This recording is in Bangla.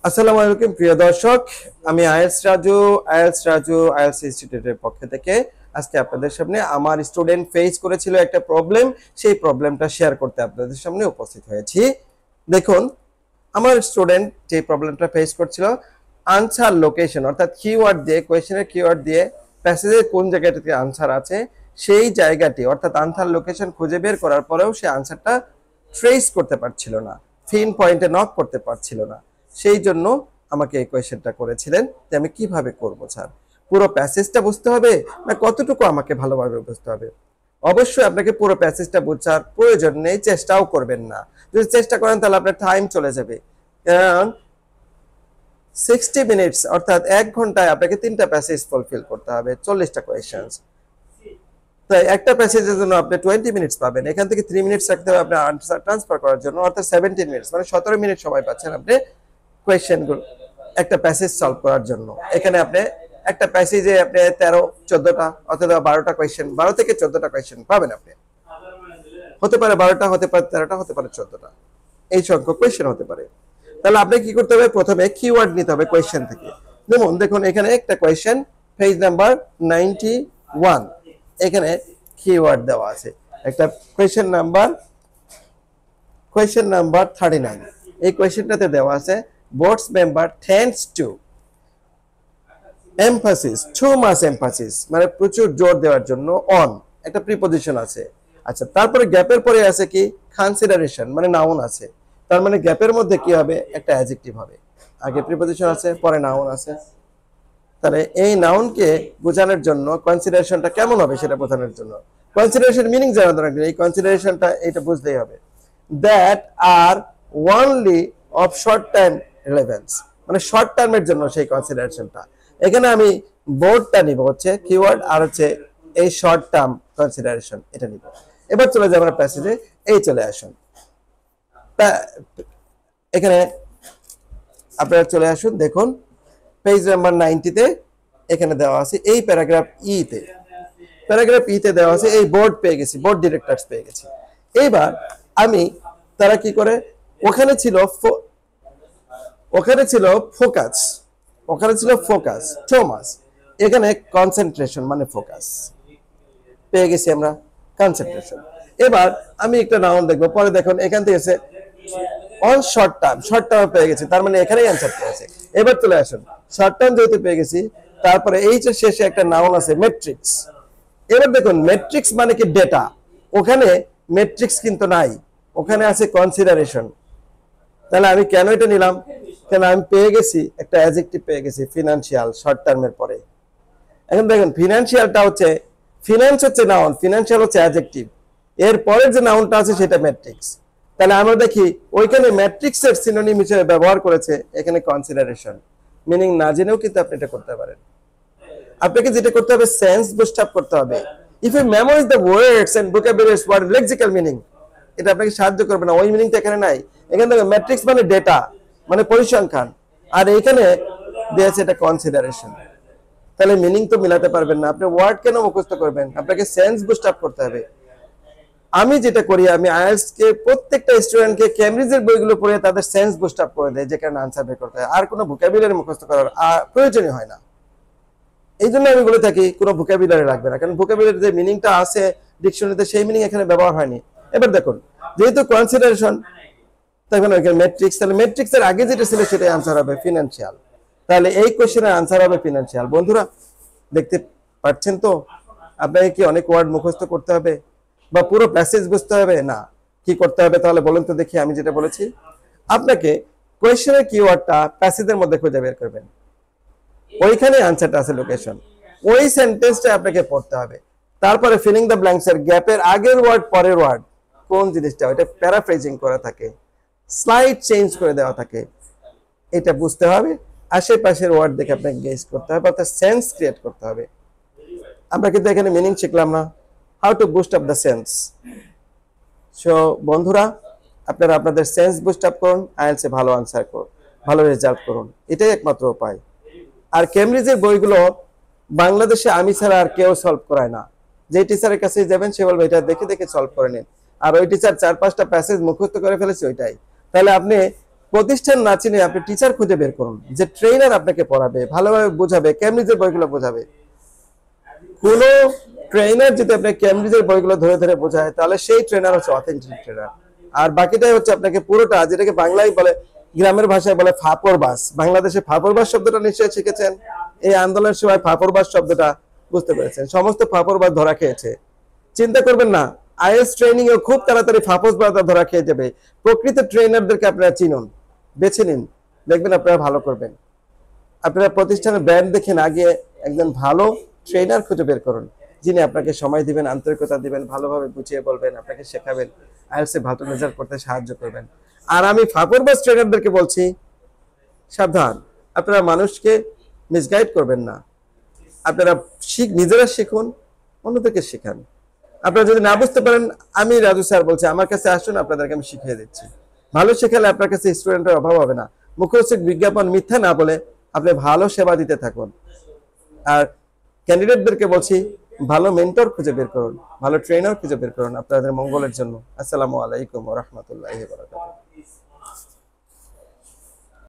আসসালামু আলাইকুম প্রিয় দর্শক, আমি আইএলস ইনস্টিটিউটের পক্ষ থেকে আজকে আপনাদের সামনে আমার স্টুডেন্ট ফেস করেছিল একটা প্রবলেম, সেই প্রবলেমটা শেয়ার করতে আপনাদের সামনে উপস্থিত হয়েছি। দেখুন, আমার স্টুডেন্ট যে প্রবলেমটা ফেস করছিল, আনসার লোকেশন অর্থাৎ কিওয়ার্ড দিয়ে, কোয়েশ্চেনের কিওয়ার্ড দিয়ে প্যাসেজের কোন জায়গাটিতে আনসার আছে সেই জায়গাটি অর্থাৎ আনসার লোকেশন খুঁজে বের করার পরেও সে আনসারটা ট্রেস করতে পারছিল না, পিন পয়েন্টে নক করতে পারছিল না। সেই জন্য আমাকে এই কোয়েশ্চেনটা করেছিলেন যে আমি কিভাবে করব স্যার, পুরো প্যাসেজটা বুঝতে হবে না কতটুকু আমাকে ভালোভাবে বুঝতে হবে? অবশ্যই আপনাকে পুরো প্যাসেজটা বোঝার প্রয়োজন নেই, চেষ্টাও করবেন না। যদি চেষ্টা করেন তাহলে আপনার টাইম চলে যাবে, কারণ 60 মিনিটস অর্থাৎ 1 ঘন্টায় আপনাকে 3টা প্যাসেজ ফুলফিল করতে হবে, 40টা কোয়েশ্চেন্স। তাই একটা প্যাসেজের জন্য আপনি 20 মিনিটস পাবেন, এখান থেকে 3 মিনিটস রাখতে হবে আপনার আনসার ট্রান্সফার করার জন্য, অর্থাৎ 17 মিনিটস মানে 17 মিনিট সময় পাচ্ছেন আপনি কোয়েশ্চেনগুলো একটা প্যাসেজ সলভ করার জন্য। এখানে আপনি একটা প্যাসেজে আপনি 13-14টা অথবা 12টা কোয়েশ্চেন, 12 থেকে 14টা কোয়েশ্চেন পাবেন আপনি। হতে পারে 12টা, হতে পারে 13টা, হতে পারে 14টা, এই সংখ্যক কোয়েশ্চেন হতে পারে। তাহলে আপনি কি করতে হবে? প্রথমে কিওয়ার্ড নিতে হবে কোয়েশ্চেন থেকে। যেমন দেখুন, এখানে একটা কোয়েশ্চেন পেজ নাম্বার 91, এখানে কিওয়ার্ড দেওয়া আছে। একটা কোয়েশ্চেন নাম্বার 39, এই কোয়েশ্চেনটাতে দেওয়া আছে board's member tends to emphasis too much emphasis, মানে প্রচুর জোর দেওয়ার জন্য অন একটা প্রিপজিশন আছে। আচ্ছা, তারপরে গ্যাপের পরে আছে কি কনসিডারেশন, মানে নাউন আছে। তার মানে গ্যাপের মধ্যে কি হবে? একটা অ্যাডজেক্টিভ হবে। আগে প্রিপজিশন আছে, পরে নাউন আছে। তাহলে এই নাউনকে বোঝানোর জন্য কনসিডারেশনটা কেমন হবে সেটা বোঝানোর জন্য কনসিডারেশন মিনিং জানা দরকার। এই কনসিডারেশনটা এটা বুঝতেই হবে। That R only of short time relevance, মানে শর্ট টার্মের জন্য সেই কনসিডারেশনটা। এখানে আমি বোর্ডটা নিব হচ্ছে কিওয়ার্ড, আর হচ্ছে এই শর্ট টার্ম কনসিডারেশন এটা নিব। এবার চলে যাবো আমরা প্যাসেজে, এই চলে আসুন এখানে আপনারা চলে আসুন। দেখুন পেজ নাম্বার 90-তে এখানে দেওয়া আছে এই প্যারাগ্রাফ ইতে দেওয়া আছে এই বোর্ড পেয়ে গেছি, বোর্ড ডিরেক্টরস পেয়ে গেছি। এইবার আমি তারা কি করে, ওখানে ছিল ফোকাস থমাস, এখানে কনসেন্ট্রেশন মানে ফোকাস পেয়ে গেছি আমরা, কনসেন্ট্রেশন। এবার আমি একটা নাউন দেখবো, পরে দেখুন এখান থেকে এসে অন শর্ট টার্ম পেয়ে গেছি, তার মানে এখানেই অ্যান্সারটা আছে। এবার চলে আসুন, শর্ট টার্ম যেহেতু পেয়ে গেছি, তারপরে এইচ এর শেষে একটা নাউন আছে ম্যাট্রিক্স। এবার দেখুন ম্যাট্রিক্স মানে কি ডেটা, ওখানে ম্যাট্রিক্স কিন্তু নাই, ওখানে আছে কনসিডারেশন। তাহলে আমি কেন এটা নিলাম? কেন আমি পেয়ে গেছি একটা অ্যাডজেক্টিভ পেয়ে গেছি ফিনান্সিয়াল, শর্ট টার্মের পরে। এখন দেখুন ফিনান্সিয়ালটা হচ্ছে, ফিনান্স হচ্ছে নাউন, ফিনান্সিয়াল হচ্ছে অ্যাডজেক্টিভ, এর পরের যে নাউনটা আছে সেটা ম্যাট্রিক্স। তাহলে আমরা দেখি ওইখানে ম্যাট্রিক্সের সিনোনিম হিসেবে ব্যবহার করেছে এখানে কনসিডারেশন। মিনিং না জেনেও কিন্তু আপনি এটা করতে পারেন। আপনাকে যেটা করতে হবে, সেন্স বুস্ট আপ করতে হবে। If you memorise the words and vocabularies word lexical meaning, এটা আপনাকে সাহায্য করবে না, ওই মিনিংটা এখানে নাই। এখানে দেখো ম্যাট্রিক্স মানে ডেটা, মানে পরিসংখ্যান, আর এইখানে দিয়েছে এটা কনসিডারেশন। তাহলে মিনিং তো মিলাতে পারবেন না। আপনি ওয়ার্ড কেন মুখস্থ করবেন? আপনাকে সেন্স বুস্ট আপ করতে হবে। আমি যেটা করি, আমি আইএলটিএস কে প্রত্যেকটা স্টুডেন্টকে ক্যামব্রিজের বইগুলো পড়ে তাদের সেন্স বুস্ট আপ করে দেয়, যেখানে আনসার বের করতে হয়। আর কোনো ভোকাবুলারি মুখস্থ করার প্রয়োজনই হয় না। এই জন্য আমি বলে থাকি কোনো ভোকাবুলারি লাগবে না, কারণ ভোকাবুলারির যে মিনিংটা আছে ডিকশনারিতে সেই মিনিং এখানে ব্যবহার হয়নি। এবার দেখুন, যেহেতু কনসিডারেশন, তখন এখানে ম্যাট্রিক্স, তাহলে ম্যাট্রিক্সের আগে যেটা ছিল সেটাই আনসার হবে ফিনান্সিয়াল। তাহলে এই কোশ্চেনের আনসার হবে ফিনান্সিয়াল। বন্ধুরা দেখতে পাচ্ছেন তো, আপনাকে কি অনেক ওয়ার্ড মুখস্থ করতে হবে বা পুরো প্যাসেজ বুঝতে হবে না? কি করতে হবে তাহলে বলুন তো দেখি। আমি যেটা বলেছি, আপনাকে কোয়েশ্চেনের কিওয়ার্ডটা প্যাসেজের মধ্যে খুঁজে বের করবেন, ওইখানে আনসারটা আছে লোকেশন, ওই সেন্টেন্সটা আপনাকে পড়তে হবে। তারপরে ফিলিং দ্য ব্ল্যাঙ্কস এর গ্যাপের আগের ওয়ার্ড পরের ওয়ার্ড কোন জিনিসটা, ওইটা প্যারাফ্রেজিং করা থাকে, স্লাইড চেঞ্জ করে দেওয়া থাকে, এটা বুঝতে হবে। আশেপাশের ওয়ার্ড দেখে আপনাকে গেস করতে হবে, অর্থাৎ সেন্স ক্রিয়েট করতে হবে। আমরা কিন্তু এখানে মিনিং শিখলাম না, how to boost up the sense. So বন্ধুরা, আপনারা আপনাদের সেন্স বুস্ট আপ করুন, আইএলটিএস এ ভালো আনসার করুন, ভালো রেজাল্ট করুন, এটাই একমাত্র উপায়। আর ক্যামব্রিজের বইগুলো বাংলাদেশে আমি ছাড়া আর কেউ সলভ করায় না। যে টিচারের কাছে যাবেন সে বলবে এটা দেখে দেখে সলভ করে নিন, আর ওই টিচার 4-5টা প্যাসেজ মুখস্থ করে ফেলেছে ওইটাই। তাহলে আপনি প্রতিষ্ঠান না চিনে আপনি টিচার খুঁজে বের করুন, যে ট্রেনার আপনাকে পড়াবে, ভালোভাবে বোঝাবে, কেমব্রিজের বইগুলো বোঝাবে। কোন ট্রেনার যদি আপনি কেমব্রিজের বইগুলো ধরে ধরে বোঝায়, তাহলে সেই ট্রেনার হচ্ছে অথেন্টিক ট্রেনার। আর বাকিটাই হচ্ছে আপনাকে পুরোটা, যেটাকে বাংলায় বলে, গ্রামের ভাষায় বলে ফাপর বাস। বাংলাদেশে ফাপর বাস শব্দটা নিশ্চয়ই শিখেছেন, এই আন্দোলনের সময় ফাপর বাস শব্দটা বুঝতে পেরেছেন। সমস্ত ফাপর বাস ধরা খেয়েছে। চিন্তা করবেন না, আইএলটিএস ট্রেনিং এ খুব তাড়াতাড়ি ফাপস বাস ধরা খেয়ে যাবে। প্রকৃত ট্রেনারদেরকে আপনারা চিনুন, বেছে নিন, দেখবেন আপনারা ভালো করবেন। আপনারা প্রতিষ্ঠানের ব্র্যান্ড দেখে না গিয়ে একজন ভালো ট্রেনার খুঁজে বের করুন, যিনি আপনাকে সময় দিবেন, আন্তরিকতা দিবেন, ভালোভাবে বুঝিয়ে বলবেন, আপনাকে শেখাবেন, আইএলটিএস এ ভালো রেজাল্ট করতে সাহায্য করবেন। আর আমি ফাপরবাস ট্রেনারদেরকে বলছি, সাবধান, আপনারা মানুষকে মিসগাইড করবেন না। আপনারা নিজেরা শিখুন, অন্যদেরকে শেখান। আপনারা যদি না বুঝতে পারেন, আমি রাজু স্যার বলছি, আমার কাছে আসুন, আপনাদেরকে আমি শিখিয়ে দিচ্ছি। ভালো শেখালে আপনার কাছে স্টুডেন্টের অভাব হবে না। মুখরোচক বিজ্ঞাপন মিথ্যা না বলে আপনি ভালো সেবা দিতে থাকুন। আর ক্যান্ডিডেটদেরকে বলছি, ভালো মেন্টর খুঁজে বের করুন, ভালো ট্রেনার খুঁজে বের করুন আপনাদের মঙ্গলের জন্য। আসসালামু আলাইকুম ওয়া রাহমাতুল্লাহি ওয়া বারাকাতুহু।